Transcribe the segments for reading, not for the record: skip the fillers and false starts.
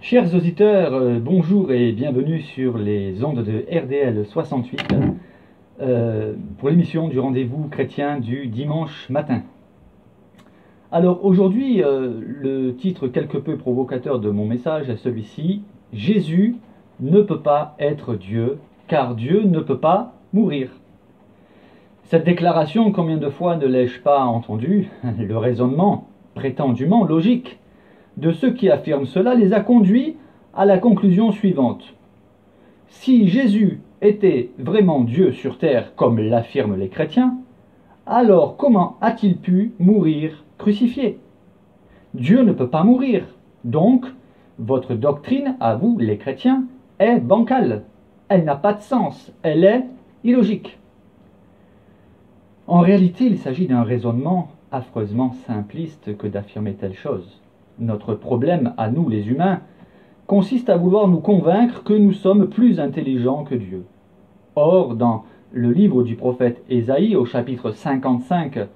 Chers auditeurs, bonjour et bienvenue sur les ondes de RDL 68 pour l'émission du rendez-vous chrétien du dimanche matin. Alors aujourd'hui, le titre quelque peu provocateur de mon message est celui-ci: Jésus ne peut pas être Dieu, car Dieu ne peut pas mourir. Cette déclaration, combien de fois ne l'ai-je pas entendue? Le raisonnement, prétendument logique, de ceux qui affirment cela les a conduits à la conclusion suivante. Si Jésus était vraiment Dieu sur terre, comme l'affirment les chrétiens, alors comment a-t-il pu mourir crucifié? Dieu ne peut pas mourir, donc votre doctrine, à vous les chrétiens, est bancale. Elle n'a pas de sens, elle est illogique. En réalité, il s'agit d'un raisonnement affreusement simpliste que d'affirmer telle chose. Notre problème, à nous les humains, consiste à vouloir nous convaincre que nous sommes plus intelligents que Dieu. Or, dans le livre du prophète Ésaïe, au chapitre 55,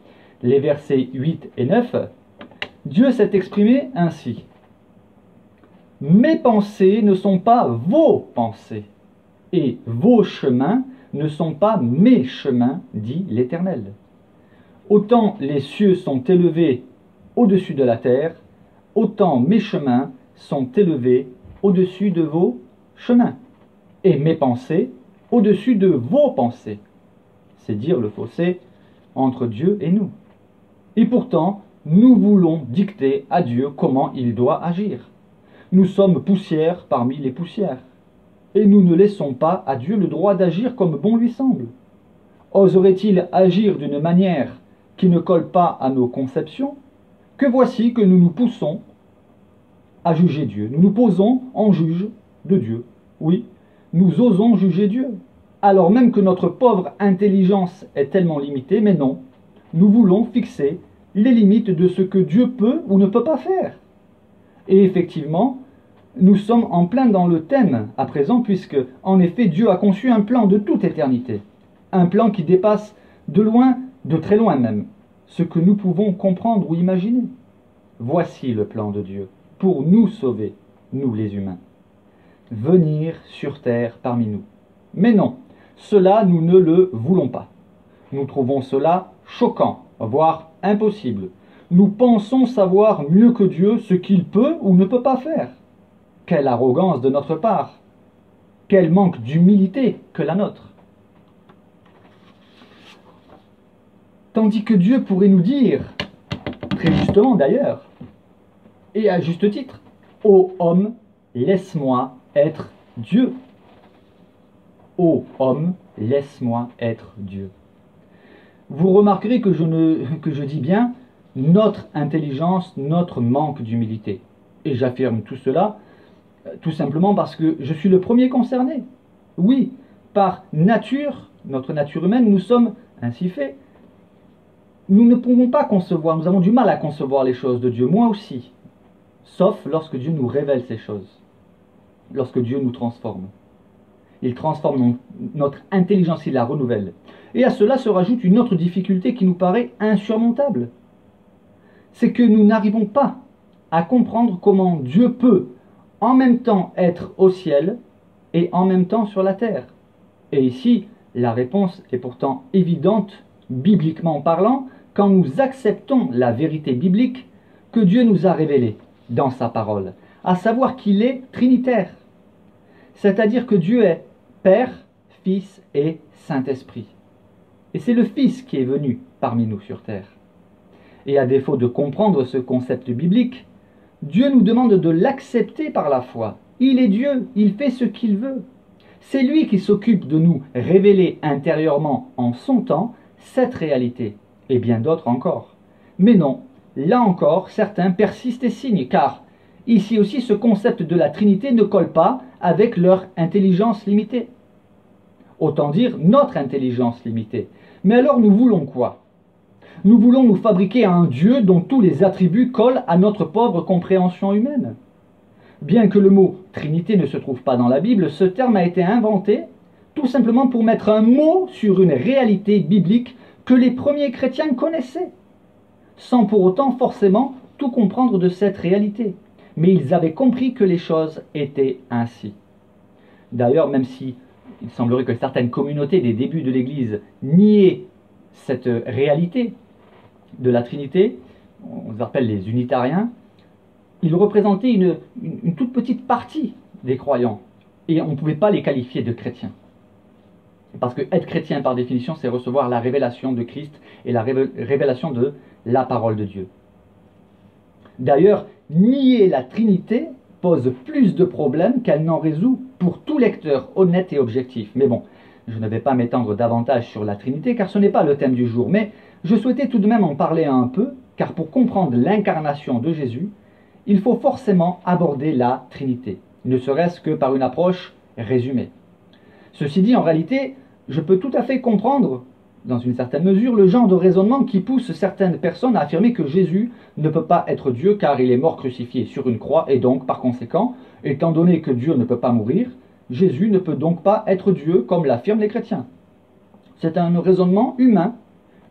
les versets 8 et 9, Dieu s'est exprimé ainsi. « Mes pensées ne sont pas vos pensées, et vos chemins ne sont pas mes chemins, dit l'Éternel. Autant les cieux sont élevés au-dessus de la terre, autant mes chemins sont élevés au-dessus de vos chemins, et mes pensées au-dessus de vos pensées. » C'est dire le fossé entre Dieu et nous. Et pourtant, nous voulons dicter à Dieu comment il doit agir. Nous sommes poussière parmi les poussières, et nous ne laissons pas à Dieu le droit d'agir comme bon lui semble. Oserait-il agir d'une manière qui ne colle pas à nos conceptions? Que voici que nous nous poussons à juger Dieu. Nous nous posons en juge de Dieu. Oui, nous osons juger Dieu, alors même que notre pauvre intelligence est tellement limitée, mais non, nous voulons fixer les limites de ce que Dieu peut ou ne peut pas faire. Et effectivement, nous sommes en plein dans le thème à présent, puisque, en effet, Dieu a conçu un plan de toute éternité, un plan qui dépasse de loin, de très loin même, ce que nous pouvons comprendre ou imaginer. Voici le plan de Dieu pour nous sauver, nous les humains. Venir sur terre parmi nous. Mais non, cela nous ne le voulons pas. Nous trouvons cela choquant, voire impossible. Nous pensons savoir mieux que Dieu ce qu'il peut ou ne peut pas faire. Quelle arrogance de notre part! Quel manque d'humilité que la nôtre! Tandis que Dieu pourrait nous dire, très justement d'ailleurs, et à juste titre, « Ô homme, laisse-moi être Dieu. » Ô homme, laisse-moi être Dieu. Vous remarquerez que je dis bien notre intelligence, notre manque d'humilité. Et j'affirme tout cela tout simplement parce que je suis le premier concerné. Oui, par nature, notre nature humaine, nous sommes ainsi faits. Nous ne pouvons pas concevoir, nous avons du mal à concevoir les choses de Dieu, moi aussi. Sauf lorsque Dieu nous révèle ces choses, lorsque Dieu nous transforme. Il transforme notre intelligence, il la renouvelle. Et à cela se rajoute une autre difficulté qui nous paraît insurmontable. C'est que nous n'arrivons pas à comprendre comment Dieu peut en même temps être au ciel et en même temps sur la terre. Et ici, la réponse est pourtant évidente, bibliquement parlant, quand nous acceptons la vérité biblique que Dieu nous a révélée dans sa parole, à savoir qu'il est trinitaire, c'est-à-dire que Dieu est Père, Fils et Saint-Esprit. Et c'est le Fils qui est venu parmi nous sur terre. Et à défaut de comprendre ce concept biblique, Dieu nous demande de l'accepter par la foi. Il est Dieu, il fait ce qu'il veut. C'est lui qui s'occupe de nous révéler intérieurement en son temps cette réalité, et bien d'autres encore. Mais non, là encore, certains persistent et signent, car ici aussi ce concept de la Trinité ne colle pas avec leur intelligence limitée. Autant dire notre intelligence limitée. Mais alors nous voulons quoi? Nous voulons nous fabriquer un Dieu dont tous les attributs collent à notre pauvre compréhension humaine. Bien que le mot Trinité ne se trouve pas dans la Bible, ce terme a été inventé tout simplement pour mettre un mot sur une réalité biblique que les premiers chrétiens connaissaient, sans pour autant forcément tout comprendre de cette réalité. mais ils avaient compris que les choses étaient ainsi. D'ailleurs, même si il semblerait que certaines communautés des débuts de l'Église niaient cette réalité de la Trinité, on les appelle les unitariens, ils représentaient une toute petite partie des croyants, et on ne pouvait pas les qualifier de chrétiens. Parce que être chrétien, par définition, c'est recevoir la révélation de Christ et la révélation de la parole de Dieu. D'ailleurs, nier la Trinité pose plus de problèmes qu'elle n'en résout pour tout lecteur honnête et objectif. Mais bon, je ne vais pas m'étendre davantage sur la Trinité, car ce n'est pas le thème du jour. Mais je souhaitais tout de même en parler un peu, car pour comprendre l'incarnation de Jésus, il faut forcément aborder la Trinité, ne serait-ce que par une approche résumée. Ceci dit, en réalité, je peux tout à fait comprendre, dans une certaine mesure, le genre de raisonnement qui pousse certaines personnes à affirmer que Jésus ne peut pas être Dieu car il est mort crucifié sur une croix et donc, par conséquent, étant donné que Dieu ne peut pas mourir, Jésus ne peut donc pas être Dieu comme l'affirment les chrétiens. C'est un raisonnement humain,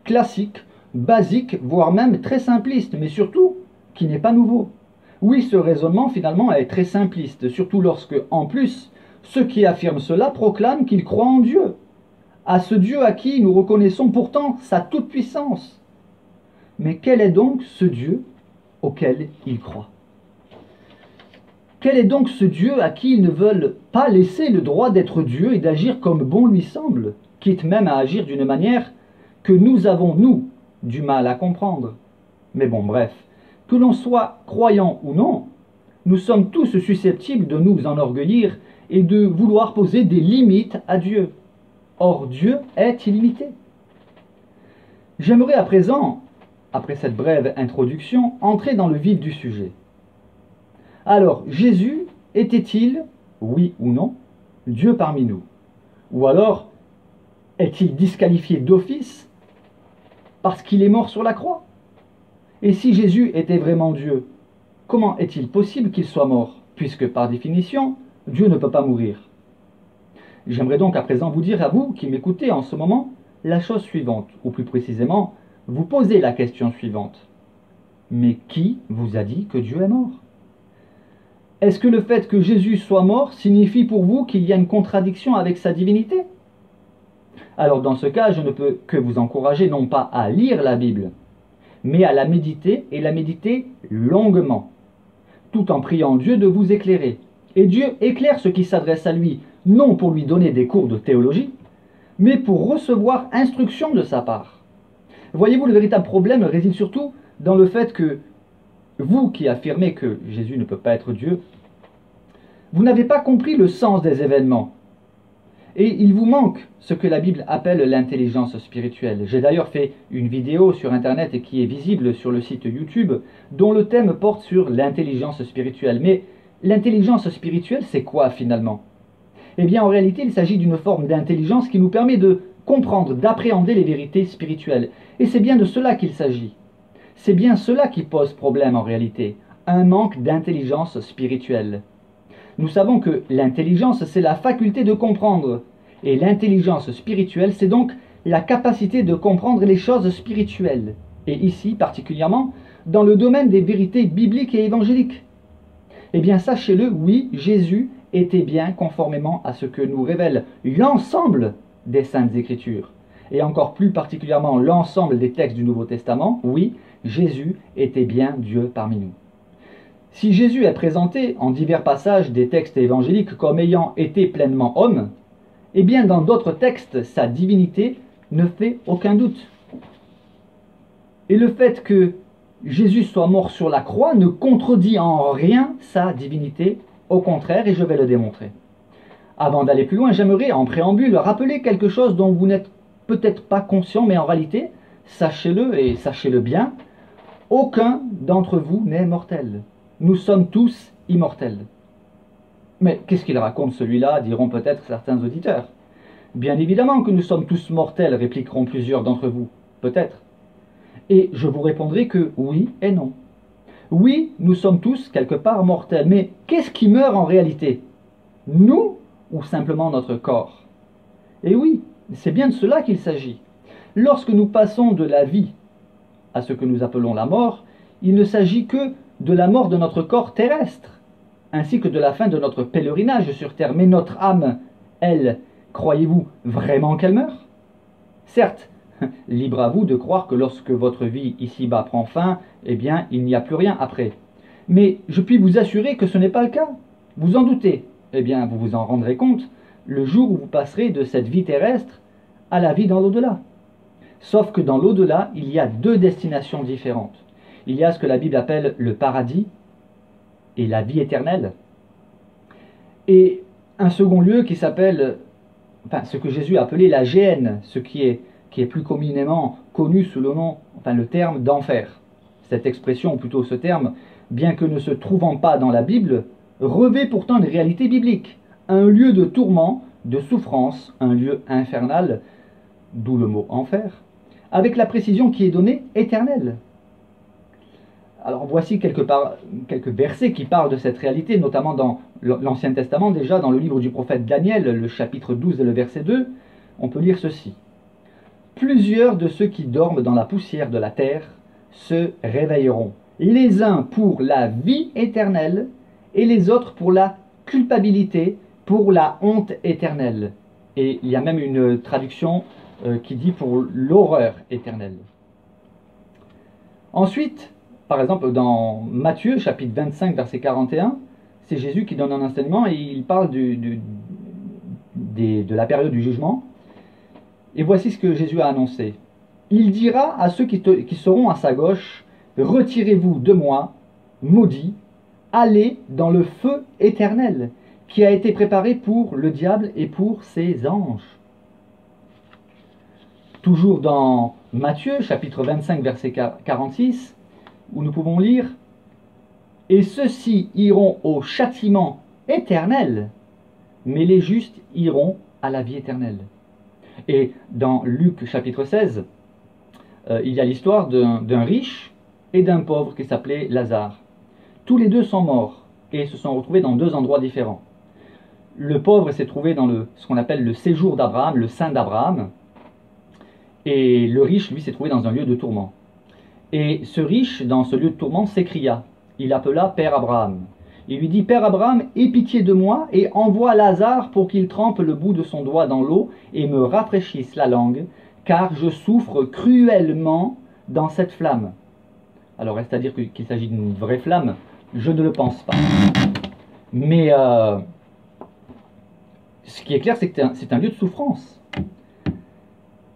classique, basique, voire même très simpliste, mais surtout qui n'est pas nouveau. Oui, ce raisonnement finalement est très simpliste, surtout lorsque, en plus, ceux qui affirment cela proclament qu'ils croient en Dieu, à ce Dieu à qui nous reconnaissons pourtant sa toute-puissance. Mais quel est donc ce Dieu auquel ils croient? Quel est donc ce Dieu à qui ils ne veulent pas laisser le droit d'être Dieu et d'agir comme bon lui semble, quitte même à agir d'une manière que nous avons, nous, du mal à comprendre? Mais bon, bref, que l'on soit croyant ou non, nous sommes tous susceptibles de nous enorgueillir et de vouloir poser des limites à Dieu. Or, Dieu est illimité. J'aimerais à présent, après cette brève introduction, entrer dans le vif du sujet. Alors, Jésus était-il, oui ou non, Dieu parmi nous? Ou alors, est-il disqualifié d'office parce qu'il est mort sur la croix? Et si Jésus était vraiment Dieu, comment est-il possible qu'il soit mort, puisque par définition, Dieu ne peut pas mourir? J'aimerais donc à présent vous dire à vous qui m'écoutez en ce moment la chose suivante, ou plus précisément, vous poser la question suivante. Mais qui vous a dit que Dieu est mort? Est-ce que le fait que Jésus soit mort signifie pour vous qu'il y a une contradiction avec sa divinité? Alors dans ce cas, je ne peux que vous encourager non pas à lire la Bible, mais à la méditer et la méditer longuement, tout en priant Dieu de vous éclairer. Et Dieu éclaire ceux qui s'adressent à lui, non pour lui donner des cours de théologie, mais pour recevoir instruction de sa part. Voyez-vous, le véritable problème réside surtout dans le fait que vous qui affirmez que Jésus ne peut pas être Dieu, vous n'avez pas compris le sens des événements. Et il vous manque ce que la Bible appelle l'intelligence spirituelle. J'ai d'ailleurs fait une vidéo sur Internet et qui est visible sur le site YouTube, dont le thème porte sur l'intelligence spirituelle. Mais l'intelligence spirituelle, c'est quoi finalement? Eh bien, en réalité, il s'agit d'une forme d'intelligence qui nous permet de comprendre, d'appréhender les vérités spirituelles. Et c'est bien de cela qu'il s'agit. C'est bien cela qui pose problème en réalité, un manque d'intelligence spirituelle. Nous savons que l'intelligence, c'est la faculté de comprendre. Et l'intelligence spirituelle, c'est donc la capacité de comprendre les choses spirituelles. Et ici, particulièrement, dans le domaine des vérités bibliques et évangéliques. Eh bien, sachez-le, oui, Jésus était bien conformément à ce que nous révèle l'ensemble des Saintes Écritures. Et encore plus particulièrement l'ensemble des textes du Nouveau Testament, oui, Jésus était bien Dieu parmi nous. Si Jésus est présenté en divers passages des textes évangéliques comme ayant été pleinement homme, eh bien dans d'autres textes, sa divinité ne fait aucun doute. Et le fait que Jésus soit mort sur la croix ne contredit en rien sa divinité, au contraire, et je vais le démontrer. Avant d'aller plus loin, j'aimerais en préambule rappeler quelque chose dont vous n'êtes peut-être pas conscient, mais en réalité, sachez-le et sachez-le bien, aucun d'entre vous n'est mortel. Nous sommes tous immortels. Mais qu'est-ce qu'il raconte celui-là, diront peut-être certains auditeurs. Bien évidemment que nous sommes tous mortels, répliqueront plusieurs d'entre vous, peut-être. Et je vous répondrai que oui et non. Oui, nous sommes tous quelque part mortels, mais qu'est-ce qui meurt en réalité? Nous ou simplement notre corps? Et oui, c'est bien de cela qu'il s'agit. Lorsque nous passons de la vie à ce que nous appelons la mort, il ne s'agit que de la mort de notre corps terrestre, ainsi que de la fin de notre pèlerinage sur terre. Mais notre âme, elle, croyez-vous vraiment qu'elle meurt? Certes, libre à vous de croire que lorsque votre vie ici-bas prend fin, eh bien, il n'y a plus rien après. Mais je puis vous assurer que ce n'est pas le cas. Vous en doutez? Eh bien, vous vous en rendrez compte le jour où vous passerez de cette vie terrestre à la vie dans l'au-delà. Sauf que dans l'au-delà, il y a deux destinations différentes. Il y a ce que la Bible appelle le paradis et la vie éternelle. Et un second lieu qui s'appelle, enfin, ce que Jésus a appelé la géhenne, ce qui est plus communément connu sous le nom, enfin le terme d'enfer. Cette expression, ou plutôt ce terme, bien que ne se trouvant pas dans la Bible, revêt pourtant une réalité biblique. Un lieu de tourment, de souffrance, un lieu infernal, d'où le mot enfer, avec la précision qui est donnée, éternelle. Alors voici quelques versets qui parlent de cette réalité, notamment dans l'Ancien Testament, déjà dans le livre du prophète Daniel, le chapitre 12 et le verset 2, on peut lire ceci. Plusieurs de ceux qui dorment dans la poussière de la terre se réveilleront, les uns pour la vie éternelle et les autres pour la culpabilité, pour la honte éternelle. Et il y a même une traduction qui dit pour l'horreur éternelle. Ensuite, par exemple, dans Matthieu, chapitre 25, verset 41, c'est Jésus qui donne un enseignement et il parle de la période du jugement. Et voici ce que Jésus a annoncé. Il dira à ceux qui seront à sa gauche, « Retirez-vous de moi, maudits, allez dans le feu éternel, qui a été préparé pour le diable et pour ses anges. » Toujours dans Matthieu, chapitre 25, verset 46, où nous pouvons lire « Et ceux-ci iront au châtiment éternel, mais les justes iront à la vie éternelle. » Et dans Luc, chapitre 16, il y a l'histoire d'un riche et d'un pauvre qui s'appelait Lazare. Tous les deux sont morts et se sont retrouvés dans deux endroits différents. Le pauvre s'est trouvé dans ce qu'on appelle le séjour d'Abraham, le sein d'Abraham, et le riche, lui, s'est trouvé dans un lieu de tourment. Et ce riche, dans ce lieu de tourment, s'écria. Il appela Père Abraham. Il lui dit, « Père Abraham, aie pitié de moi et envoie Lazare pour qu'il trempe le bout de son doigt dans l'eau et me rafraîchisse la langue, car je souffre cruellement dans cette flamme. » Alors, reste à dire qu'il s'agit d'une vraie flamme. Je ne le pense pas. Mais ce qui est clair, c'est que c'est un lieu de souffrance.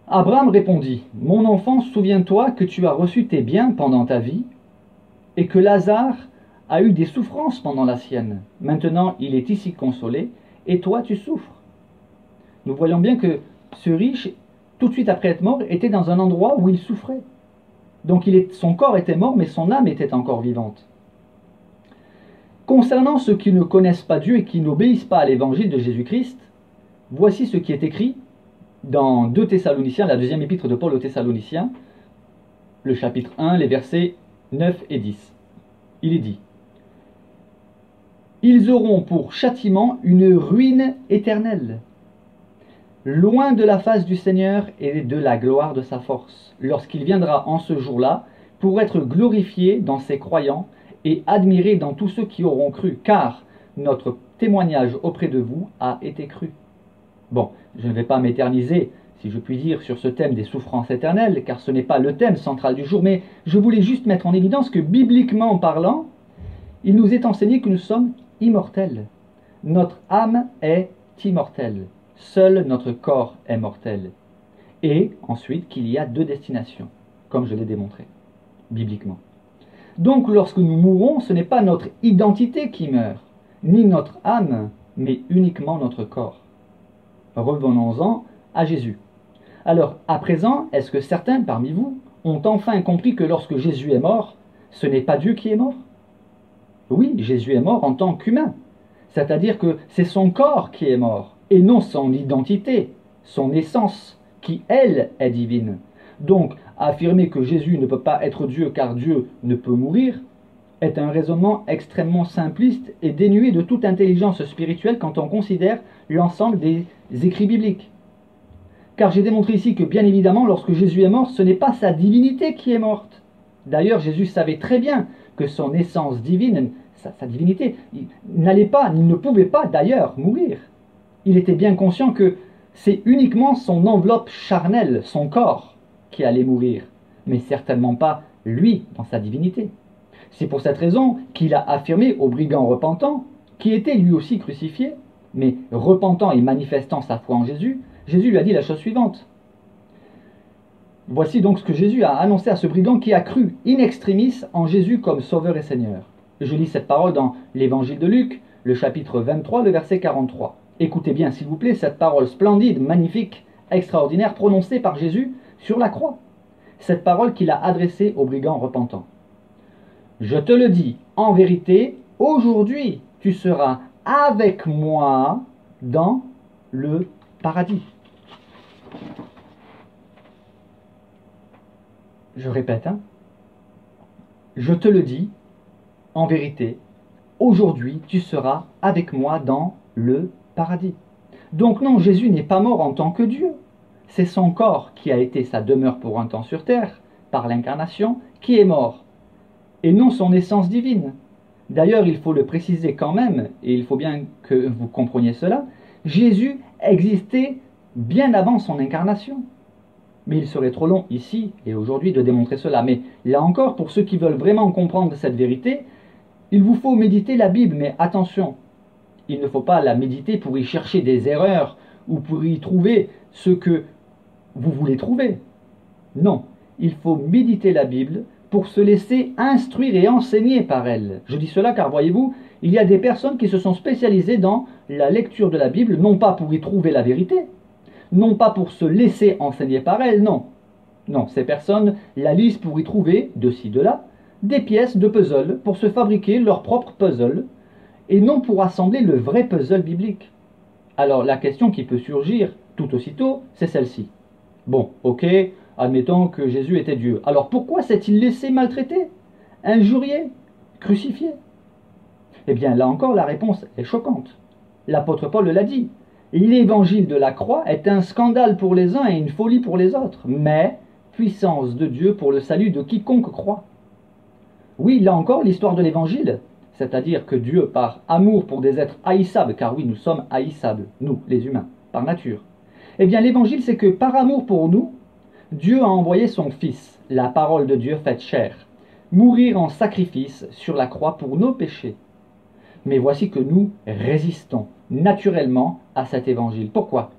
Abraham répondit, « Mon enfant, souviens-toi que tu as reçu tes biens pendant ta vie et que Lazare a eu des souffrances pendant la sienne. Maintenant, il est ici consolé et toi, tu souffres. » Nous voyons bien que ce riche, tout de suite après être mort, était dans un endroit où il souffrait. Donc son corps était mort, mais son âme était encore vivante. Concernant ceux qui ne connaissent pas Dieu et qui n'obéissent pas à l'évangile de Jésus-Christ, voici ce qui est écrit dans 2 Thessaloniciens, la deuxième épître de Paul aux Thessaloniciens, le chapitre 1, les versets 9 et 10. Il est dit « Ils auront pour châtiment une ruine éternelle, loin de la face du Seigneur et de la gloire de sa force, lorsqu'il viendra en ce jour-là pour être glorifié dans ses croyants et admiré dans tous ceux qui auront cru, car notre témoignage auprès de vous a été cru. » Bon, je ne vais pas m'éterniser, si je puis dire, sur ce thème des souffrances éternelles, car ce n'est pas le thème central du jour, mais je voulais juste mettre en évidence que, bibliquement parlant, il nous est enseigné que nous sommes immortels. Notre âme est immortelle. Seul notre corps est mortel. Et ensuite qu'il y a deux destinations, comme je l'ai démontré, bibliquement. Donc lorsque nous mourons, ce n'est pas notre identité qui meurt, ni notre âme, mais uniquement notre corps. Revenons-en à Jésus. Alors, à présent, est-ce que certains parmi vous ont enfin compris que lorsque Jésus est mort, ce n'est pas Dieu qui est mort? Oui, Jésus est mort en tant qu'humain, c'est-à-dire que c'est son corps qui est mort, et non son identité, son essence, qui, elle, est divine. Donc, affirmer que Jésus ne peut pas être Dieu car Dieu ne peut mourir est un raisonnement extrêmement simpliste et dénué de toute intelligence spirituelle quand on considère l'ensemble des écrits bibliques. Car j'ai démontré ici que, bien évidemment, lorsque Jésus est mort, ce n'est pas sa divinité qui est morte, D'ailleurs, Jésus savait très bien que son essence divine, sa divinité, n'allait pas, il ne pouvait pas d'ailleurs mourir. Il était bien conscient que c'est uniquement son enveloppe charnelle, son corps, qui allait mourir, mais certainement pas lui dans sa divinité. C'est pour cette raison qu'il a affirmé au brigand repentant, qui était lui aussi crucifié, mais repentant et manifestant sa foi en Jésus, Jésus lui a dit la chose suivante. Voici donc ce que Jésus a annoncé à ce brigand qui a cru in extremis en Jésus comme Sauveur et Seigneur. Je lis cette parole dans l'Évangile de Luc, le chapitre 23, le verset 43. Écoutez bien, s'il vous plaît, cette parole splendide, magnifique, extraordinaire, prononcée par Jésus sur la croix. Cette parole qu'il a adressée au brigand repentant. Je te le dis, en vérité, aujourd'hui, tu seras avec moi dans le paradis. Je répète, je te le dis, en vérité, aujourd'hui, tu seras avec moi dans le paradis. Donc non, Jésus n'est pas mort en tant que Dieu. C'est son corps qui a été sa demeure pour un temps sur terre, par l'incarnation, qui est mort, et non son essence divine. D'ailleurs, il faut le préciser quand même, et il faut bien que vous compreniez cela, Jésus existait bien avant son incarnation. Mais il serait trop long ici et aujourd'hui de démontrer cela. Mais là encore, pour ceux qui veulent vraiment comprendre cette vérité, il vous faut méditer la Bible, mais attention, il ne faut pas la méditer pour y chercher des erreurs ou pour y trouver ce que vous voulez trouver. Non, il faut méditer la Bible pour se laisser instruire et enseigner par elle. Je dis cela car, voyez-vous, il y a des personnes qui se sont spécialisées dans la lecture de la Bible, non pas pour y trouver la vérité, non pas pour se laisser enseigner par elle, non. Non, ces personnes la lisent pour y trouver, de ci, de là, des pièces de puzzle pour se fabriquer leur propre puzzle, et non pour assembler le vrai puzzle biblique. Alors la question qui peut surgir tout aussitôt, c'est celle-ci. Bon, ok, admettons que Jésus était Dieu. Alors pourquoi s'est-il laissé maltraiter, injurier, crucifié? Eh bien là encore, la réponse est choquante. L'apôtre Paul l'a dit. L'évangile de la croix est un scandale pour les uns et une folie pour les autres, mais puissance de Dieu pour le salut de quiconque croit. Oui, là encore, l'histoire de l'évangile, c'est-à-dire que Dieu, par amour pour des êtres haïssables, car oui, nous sommes haïssables, nous, les humains, par nature, eh bien l'évangile, c'est que par amour pour nous, Dieu a envoyé son Fils, la parole de Dieu faite chair, mourir en sacrifice sur la croix pour nos péchés. Mais voici que nous résistons naturellement à cet évangile. Pourquoi?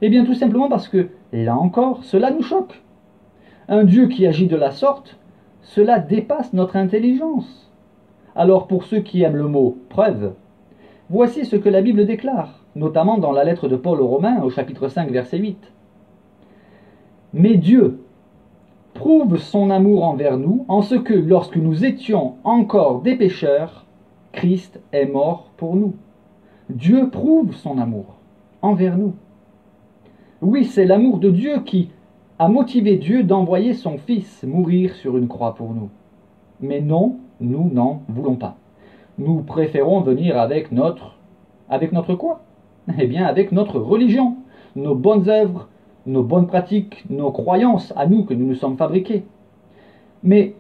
Eh bien tout simplement parce que, là encore, cela nous choque. Un Dieu qui agit de la sorte, cela dépasse notre intelligence. Alors pour ceux qui aiment le mot « preuve », voici ce que la Bible déclare, notamment dans la lettre de Paul aux Romains au chapitre 5 verset 8. « Mais Dieu prouve son amour envers nous en ce que lorsque nous étions encore des pécheurs, Christ est mort pour nous. » Dieu prouve son amour envers nous. Oui, c'est l'amour de Dieu qui a motivé Dieu d'envoyer son Fils mourir sur une croix pour nous. Mais non, nous n'en voulons pas. Nous préférons venir avec notre quoi? Eh bien, avec notre religion, nos bonnes œuvres, nos bonnes pratiques, nos croyances à nous que nous nous sommes fabriquées. Mais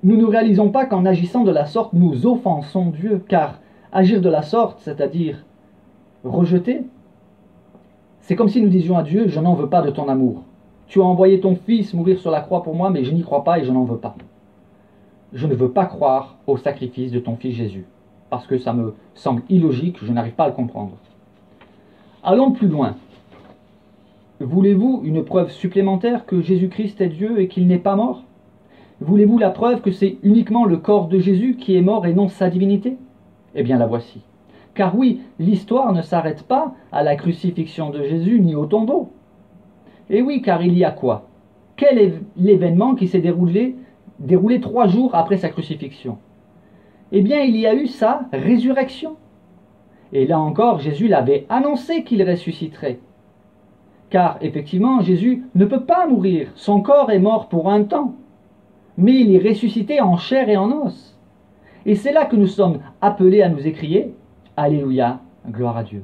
nous ne réalisons pas qu'en agissant de la sorte, nous offensons Dieu, car agir de la sorte, c'est-à-dire rejeter, c'est comme si nous disions à Dieu, je n'en veux pas de ton amour. Tu as envoyé ton Fils mourir sur la croix pour moi, mais je n'y crois pas et je n'en veux pas. Je ne veux pas croire au sacrifice de ton Fils Jésus, parce que ça me semble illogique, je n'arrive pas à le comprendre. Allons plus loin. Voulez-vous une preuve supplémentaire que Jésus-Christ est Dieu et qu'il n'est pas mort? Voulez-vous la preuve que c'est uniquement le corps de Jésus qui est mort et non sa divinité? Eh bien la voici. Car oui, l'histoire ne s'arrête pas à la crucifixion de Jésus ni au tombeau. Et oui, car il y a quoi? Quel est l'événement qui s'est déroulé 3 jours après sa crucifixion? Eh bien, il y a eu sa résurrection. Et là encore, Jésus l'avait annoncé qu'il ressusciterait. Car effectivement, Jésus ne peut pas mourir. Son corps est mort pour un temps. Mais il est ressuscité en chair et en os. Et c'est là que nous sommes appelés à nous écrier « Alléluia, gloire à Dieu ».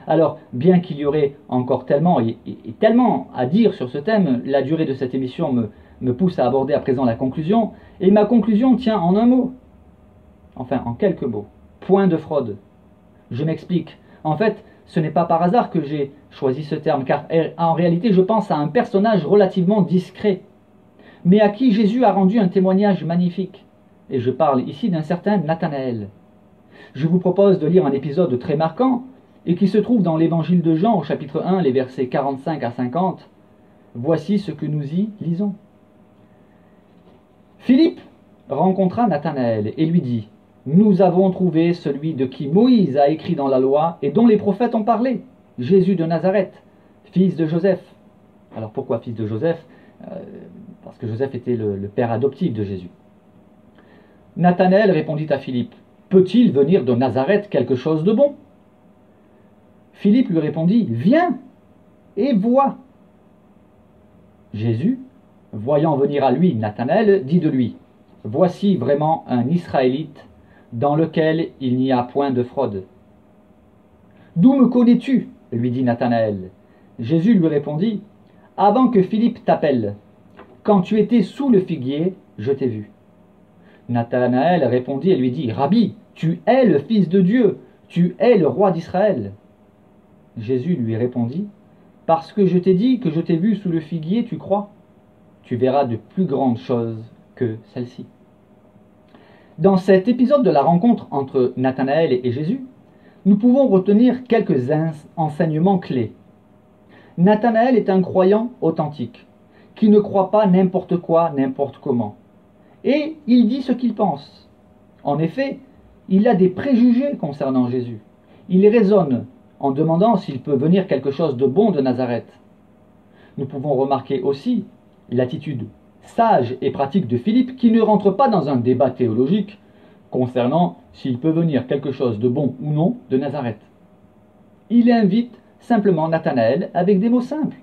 Alors, bien qu'il y aurait encore tellement et tellement à dire sur ce thème, la durée de cette émission me pousse à aborder à présent la conclusion, et ma conclusion tient en un mot. Enfin, en quelques mots. Point de fraude. Je m'explique. En fait, ce n'est pas par hasard que j'ai choisi ce terme, car en réalité, je pense à un personnage relativement discret, mais à qui Jésus a rendu un témoignage magnifique. Et je parle ici d'un certain Nathanaël. Je vous propose de lire un épisode très marquant, et qui se trouve dans l'évangile de Jean, au chapitre 1, les versets 45 à 50. Voici ce que nous y lisons. Philippe rencontra Nathanaël et lui dit : Nous avons trouvé celui de qui Moïse a écrit dans la loi et dont les prophètes ont parlé, Jésus de Nazareth, fils de Joseph. Alors pourquoi fils de Joseph ? Parce que Joseph était le père adoptif de Jésus. Nathanaël répondit à Philippe : Peut-il venir de Nazareth quelque chose de bon ? Philippe lui répondit : Viens et vois. Jésus, voyant venir à lui Nathanaël, dit de lui : Voici vraiment un Israélite dans lequel il n'y a point de fraude. D'où me connais-tu ? Lui dit Nathanaël. Jésus lui répondit : Avant que Philippe t'appelle, quand tu étais sous le figuier, je t'ai vu. Nathanaël répondit et lui dit : Rabbi, tu es le Fils de Dieu, tu es le roi d'Israël. Jésus lui répondit : Parce que je t'ai dit que je t'ai vu sous le figuier, tu crois ? Tu verras de plus grandes choses que celles-ci. Dans cet épisode de la rencontre entre Nathanaël et Jésus, nous pouvons retenir quelques enseignements clés. Nathanaël est un croyant authentique, qui ne croit pas n'importe quoi, n'importe comment. Et il dit ce qu'il pense. En effet, il a des préjugés concernant Jésus. Il raisonne en demandant s'il peut venir quelque chose de bon de Nazareth. Nous pouvons remarquer aussi l'attitude sage et pratique de Philippe, qui ne rentre pas dans un débat théologique concernant s'il peut venir quelque chose de bon ou non de Nazareth. Il invite simplement Nathanaël avec des mots simples.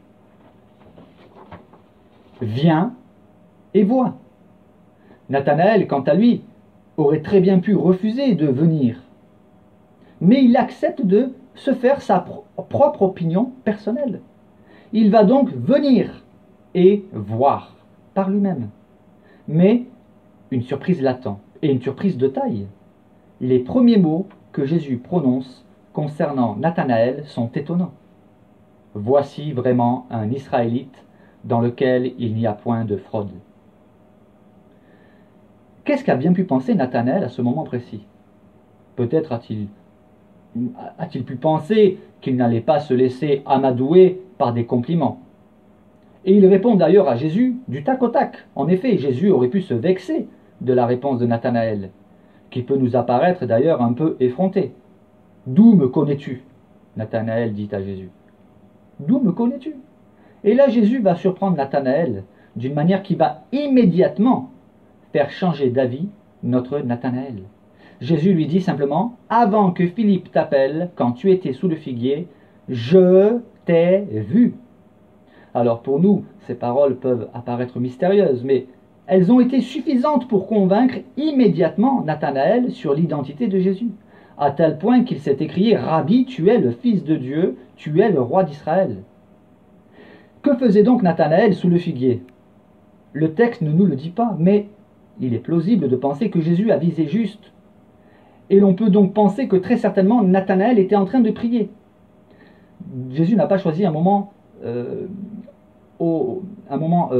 Viens et vois. Nathanaël, quant à lui, aurait très bien pu refuser de venir, mais il accepte de se faire sa propre opinion personnelle. Il va donc venir et voir par lui-même. Mais une surprise l'attend, et une surprise de taille. Les premiers mots que Jésus prononce concernant Nathanaël sont étonnants. Voici vraiment un Israélite dans lequel il n'y a point de fraude. Qu'est-ce qu'a bien pu penser Nathanaël à ce moment précis ? Peut-être a-t-il pu penser qu'il n'allait pas se laisser amadouer par des compliments. Et il répond d'ailleurs à Jésus du tac au tac. En effet, Jésus aurait pu se vexer de la réponse de Nathanaël, qui peut nous apparaître d'ailleurs un peu effronté. « D'où me connais-tu » Nathanaël dit à Jésus. « D'où me connais-tu » Et là, Jésus va surprendre Nathanaël d'une manière qui va immédiatement faire changer d'avis notre Nathanaël. Jésus lui dit simplement : « Avant que Philippe t'appelle, quand tu étais sous le figuier, je t'ai vu. » Alors pour nous, ces paroles peuvent apparaître mystérieuses, mais elles ont été suffisantes pour convaincre immédiatement Nathanaël sur l'identité de Jésus, à tel point qu'il s'est écrié : « Rabbi, tu es le Fils de Dieu, tu es le roi d'Israël. » Que faisait donc Nathanaël sous le figuier ? Le texte ne nous le dit pas, mais il est plausible de penser que Jésus a visé juste. Et l'on peut donc penser que très certainement Nathanaël était en train de prier. Jésus n'a pas choisi un moment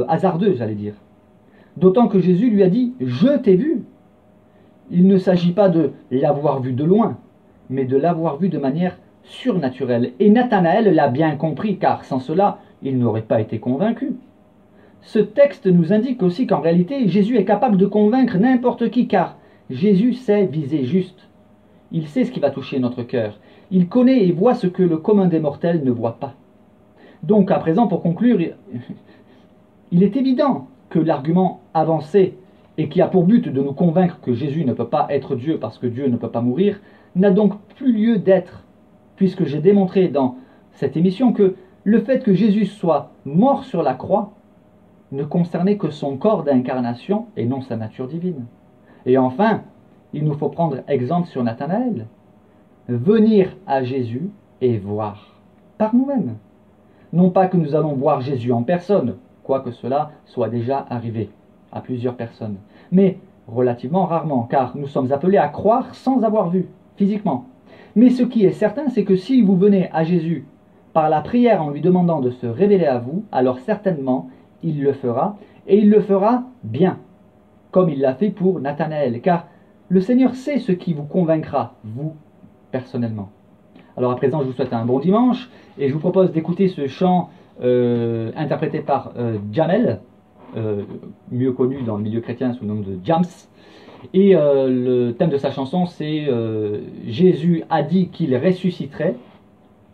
hasardeux, j'allais dire. D'autant que Jésus lui a dit « Je t'ai vu ». Il ne s'agit pas de l'avoir vu de loin, mais de l'avoir vu de manière surnaturelle. Et Nathanaël l'a bien compris, car sans cela, il n'aurait pas été convaincu. Ce texte nous indique aussi qu'en réalité, Jésus est capable de convaincre n'importe qui, car Jésus sait viser juste. Il sait ce qui va toucher notre cœur. Il connaît et voit ce que le commun des mortels ne voit pas. Donc, à présent, pour conclure, il est évident que l'argument avancé et qui a pour but de nous convaincre que Jésus ne peut pas être Dieu parce que Dieu ne peut pas mourir, n'a donc plus lieu d'être, puisque j'ai démontré dans cette émission que le fait que Jésus soit mort sur la croix ne concernait que son corps d'incarnation et non sa nature divine. Et enfin, il nous faut prendre exemple sur Nathanaël. Venir à Jésus et voir par nous-mêmes. Non pas que nous allons voir Jésus en personne, quoique cela soit déjà arrivé à plusieurs personnes. Mais relativement rarement, car nous sommes appelés à croire sans avoir vu, physiquement. Mais ce qui est certain, c'est que si vous venez à Jésus par la prière en lui demandant de se révéler à vous, alors certainement il le fera, et il le fera bien, comme il l'a fait pour Nathanaël, car le Seigneur sait ce qui vous convaincra, vous, personnellement. Alors à présent, je vous souhaite un bon dimanche, et je vous propose d'écouter ce chant interprété par Jamel, mieux connu dans le milieu chrétien sous le nom de Jams. Et le thème de sa chanson, c'est Jésus a dit qu'il ressusciterait,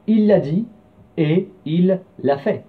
il l'a dit, et il l'a fait.